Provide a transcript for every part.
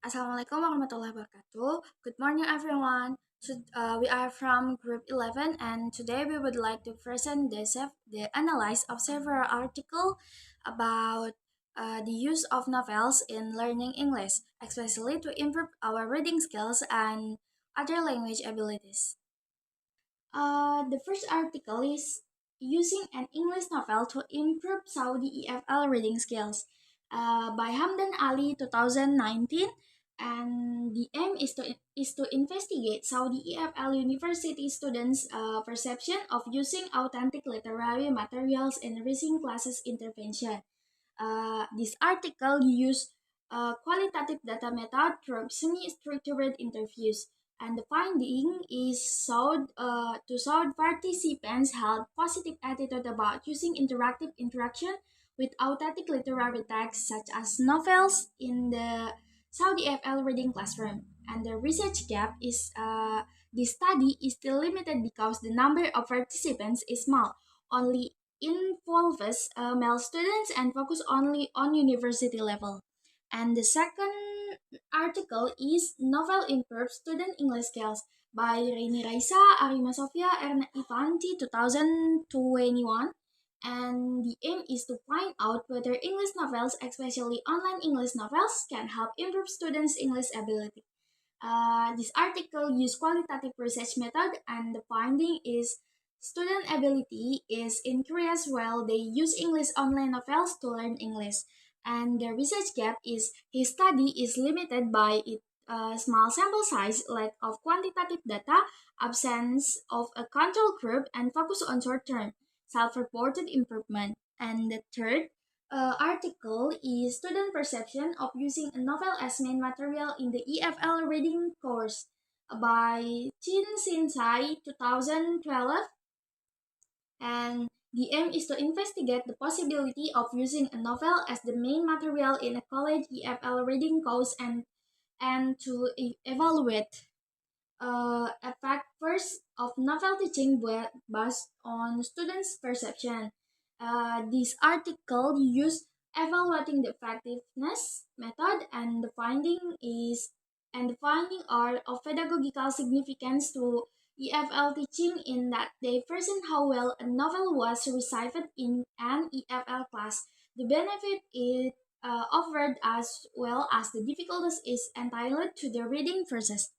Assalamualaikum warahmatullahi wabarakatuh. Good morning, everyone. We are from Group 11, and today we would like to present the analysis of several articles about the use of novels in learning English, especially to improve our reading skills and other language abilities. The first article is using an English novel to improve Saudi EFL reading skills by Hamdan Ali 2019, and the aim is to investigate Saudi EFL university students' perception of using authentic literary materials in reading classes intervention. This article used qualitative data method through semi-structured interviews, and the finding is to show participants held positive attitude about using interactive interaction with authentic literary texts such as novels in the Saudi FL reading classroom. And the research gap is this study is still limited because the number of participants is small. Only involves male students and focus only on university level. And the second article is Novel Improves Student English Skills by Rini Raisa, Arima Sofia, Erna Ivanti, 2021. And the aim is to find out whether English novels, especially online English novels, can help improve students' English ability. This article used qualitative research method, and the finding is student ability is increased while they use English online novels to learn English. And the research gap is his study is limited by its small sample size, lack of quantitative data, absence of a control group, and focus on short-term self-reported improvement. And the third article is student perception of using a novel as main material in the EFL reading course by Chin Sin Sai 2012, and the aim is to investigate the possibility of using a novel as the main material in a college EFL reading course and to evaluate effect first of novel teaching based on students' perception. This article used evaluating the effectiveness method, and the finding are of pedagogical significance to EFL teaching in that they present how well a novel was received in an EFL class. The benefit it offered as well as the difficulties is entitled to the reading process.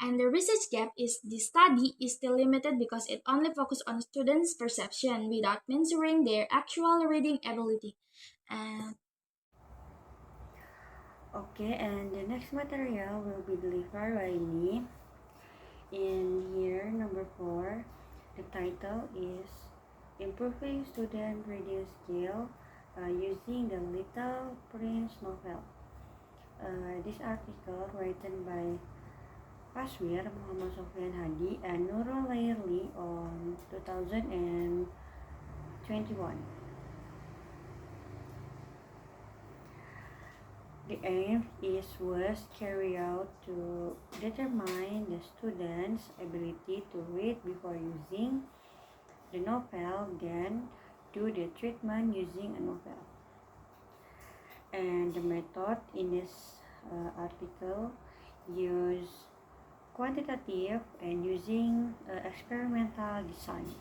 And the research gap is the study is still limited because it only focuses on students' perception without measuring their actual reading ability. And Okay, and the next material will be delivered by me. In year number 4, the title is Improving Student Reading Skill Using the Little Prince Novel. This article written by Paswir Muhammad Sofyan Hadi and Nurul Lairli on 2021. The aim was carried out to determine the student's ability to read before using the novel, then do the treatment using a novel. And the method in this article use quantitative and using experimental design.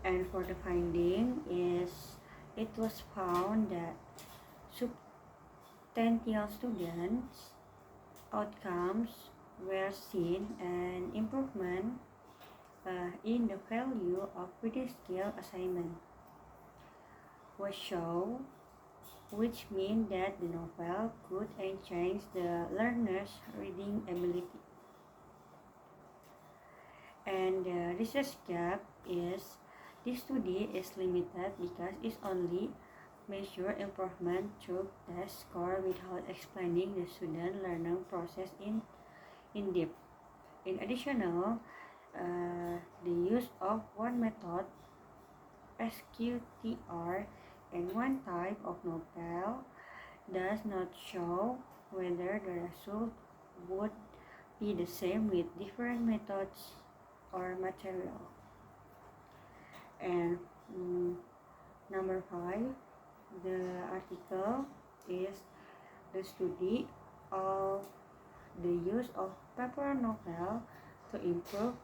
And for the finding is it was found that substantial students outcomes were seen an improvement in the value of reading skill assignment was shown, which means that the novel could enhance the learner's reading ability. And the research gap is this study is limited because it only measure improvement through test score without explaining the student learning process in depth. In addition, the use of one method, SQTR, and one type of novel does not show whether the result would be the same with different methods or material. And number 5, the article is The study of the use of paper novel to improve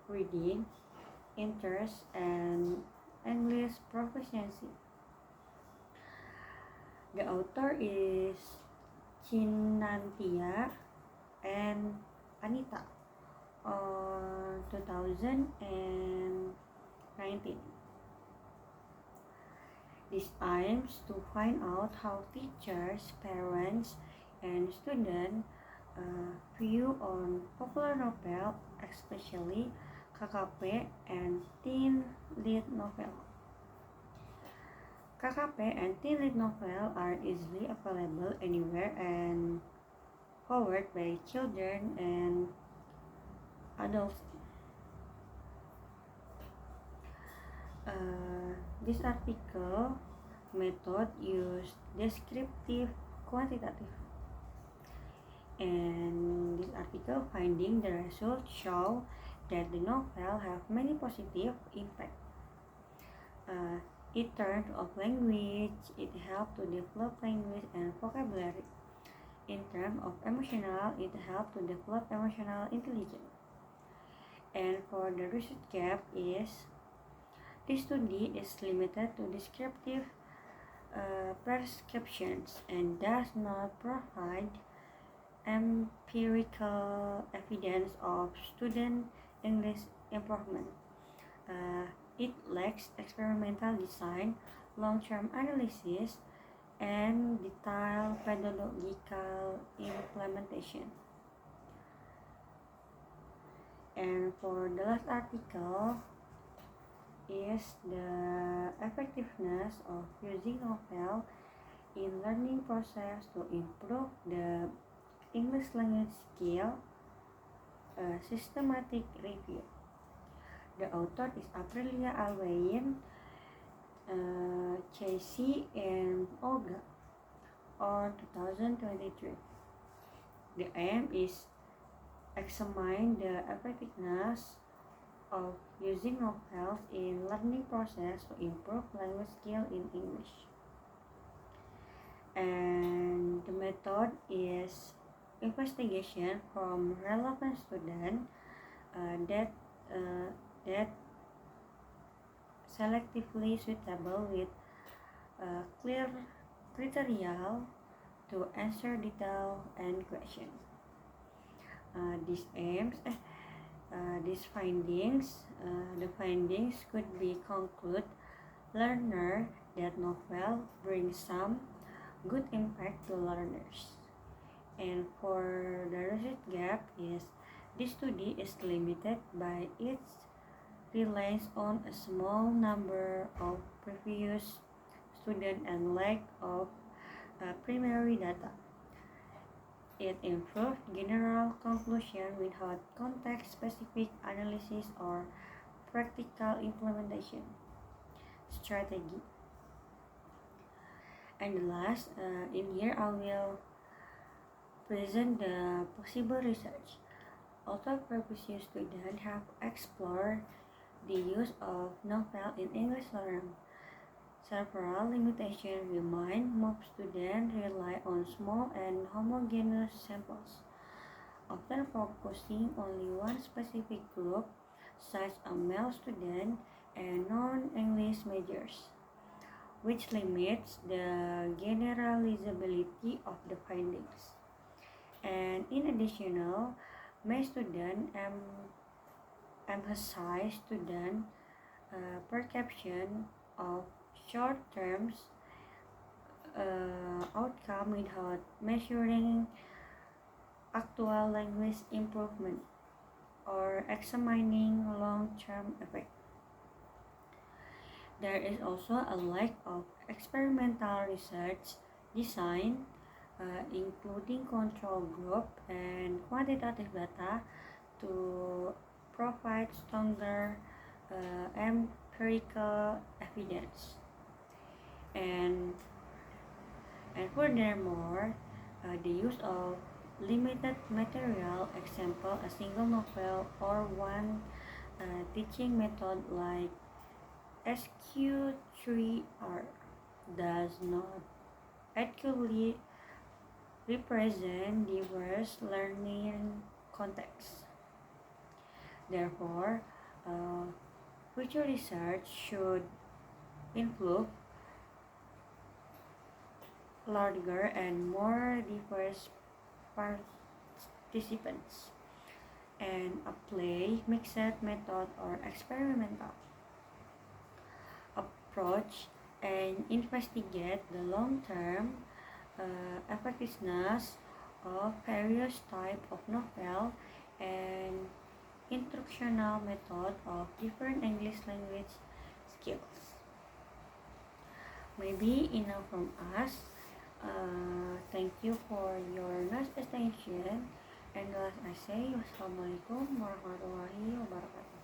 reading, interest, and English proficiency. The author is Chinantia and Anita on 2019. This aims to find out how teachers, parents, and students view on popular novel, especially KKP and teen lead novel. KKP and teen lead novel are easily available anywhere and powered by children and adults. This article method use descriptive quantitative, and this article finding the results show that the novel have many positive impact. In terms of language, it helped to develop language and vocabulary. In terms of emotional, it helped to develop emotional intelligence. And for the research gap is this study is limited to descriptive prescriptions and does not provide empirical evidence of student English improvement. It lacks experimental design, long-term analysis, and detailed pedagogical implementation. And for the last article is the effectiveness of using novel in learning process to improve the English language skill, a systematic review. The author is Aprilia Alwayn, Chasey, and Olga on 2023. The aim is examine the effectiveness of using novels in learning process to improve language skill in English. And the method is investigation from relevant students that selectively suitable with clear criteria to answer detailed and question. These findings, the findings could be conclude learner that novel brings some good impact to learners. And for the research gap is this study is limited by its reliance on a small number of previous students and lack of primary data. It improved general conclusion without context-specific analysis or practical implementation strategy. And the last, in here I will present the possible research. Although previous students have explored the use of novel in English learning, several limitations remain. Most students rely on small and homogeneous samples, often focusing only one specific group, such as male students and non-English majors, which limits the generalizability of the findings. And in addition, many students emphasize student perception of short-term outcome without measuring actual language improvement or examining long-term effect. There is also a lack of experimental research design, including control group and quantitative data to provide stronger empirical evidence. And furthermore, the use of limited material, example a single novel or one teaching method like SQ3R, does not accurately represent diverse learning contexts. Therefore, future research should include larger and more diverse participants and apply mixed method or experimental approach and investigate the long-term effectiveness of various type of novel and instructional method of different English language skills. Maybe enough from us. Thank you for your nice attention. And as I say, wassalamualaikum warahmatullahi wabarakatuh.